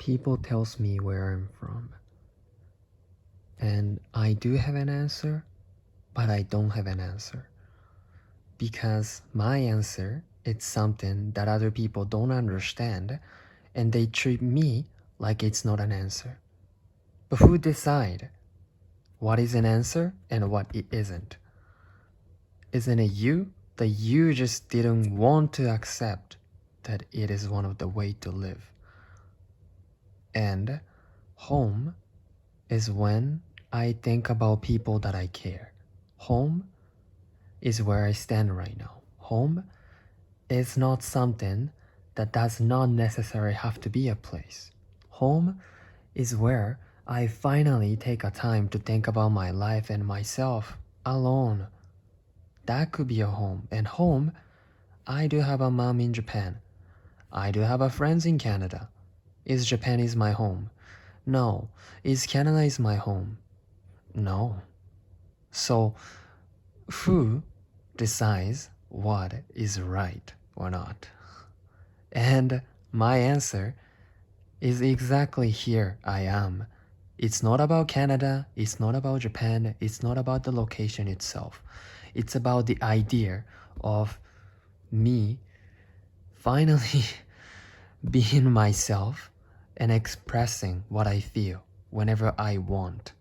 People tells me where I'm from. And I do have an answer, but I don't have an answer. Because my answer is something that other people don't understand, and they treat me like it's not an answer. But who decide what is an answer and what it isn't? Isn't it you that you just didn't want to accept that it is one of the way to live? And home is when I think about people that I care. Home is where I stand right now. Home is not something that does not necessarily have to be a place. Home is where I finally take a time to think about my life and myself alone. That could be a home. And home, I do have a mom in Japan. I do have a friends in Canada. Is Japan is my home? No. Is Canada is my home? No. So who decides what is right or not? And my answer is exactly here I am. It's not about Canada, it's not about Japan, it's not about the location itself. It's about the idea of me finally being myself and expressing what I feel whenever I want.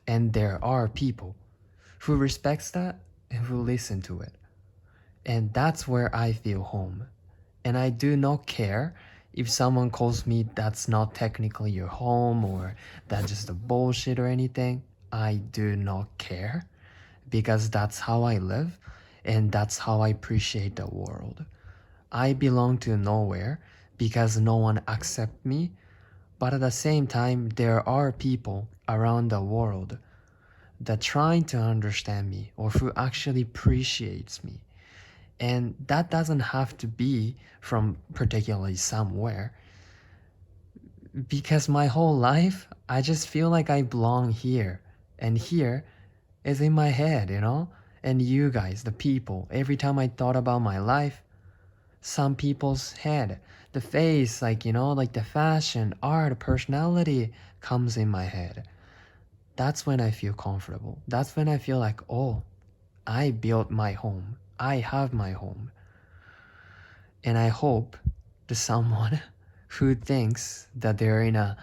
And there are people who respects that and who listen to it. And that's where I feel home. And I do not care if someone calls me that's not technically your home or that's just a bullshit or anything. I do not care because that's how I live and that's how I appreciate the world. I belong to nowhere because no one accepts me, but at the same time there are people around the world that trying to understand me or who actually appreciates me. And that doesn't have to be from particularly somewhere. Because my whole life, I just feel like I belong here. And here is in my head, you know? And you guys, the people, every time I thought about my life, some people's head, the face, like, you know, like the fashion, art, personality comes in my head. That's when I feel comfortable. That's when I feel like, oh, I built my home. I have my home. And I hope that someone who thinks that they're in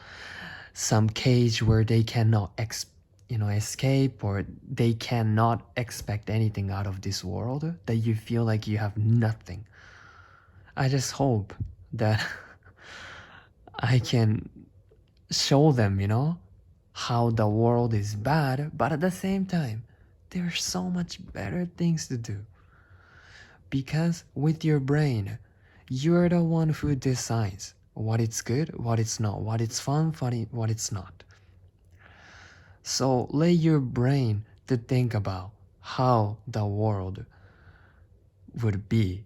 some cage where they cannot escape or they cannot expect anything out of this world, that you feel like you have nothing. I just hope that I can show them, how the world is bad, but at the same time, there's so much better things to do. Because with your brain, you're the one who decides what it's good, what it's not, what it's fun, funny, what it's not. So let your brain to think about how the world would be,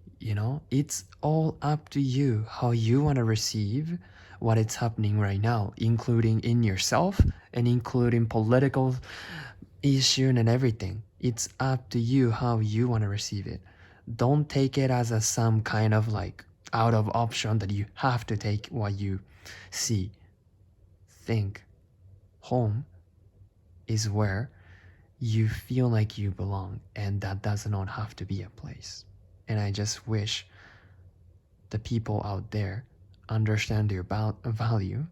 It's all up to you how you want to receive what is happening right now, including in yourself and including political issue and everything. It's up to you how you want to receive it. Don't take it as some kind of like out of option that you have to take what you see. Think home is where you feel like you belong, and that does not have to be a place. And I just wish the people out there understand their value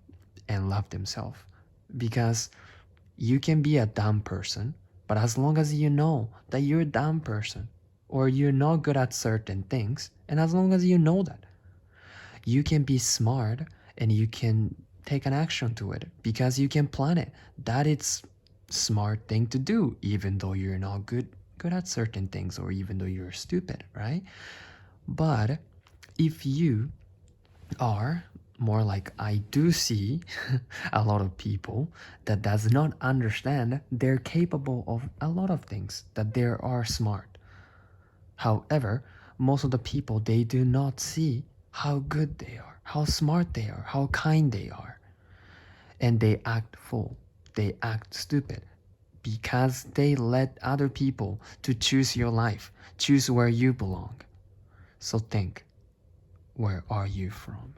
and love themselves, because you can be a dumb person, but as long as you know that you're a dumb person or you're not good at certain things, and as long as you know that, you can be smart and you can take an action to it because you can plan it. That it's smart thing to do, even though you're not good at certain things or even though you're stupid, right? But if you are more like I do see a lot of people that does not understand they're capable of a lot of things, that they are smart. However, most of the people, they do not see how good they are, how smart they are, how kind they are. And they act fool, they act stupid because they let other people to choose your life, choose where you belong. So think, where are you from?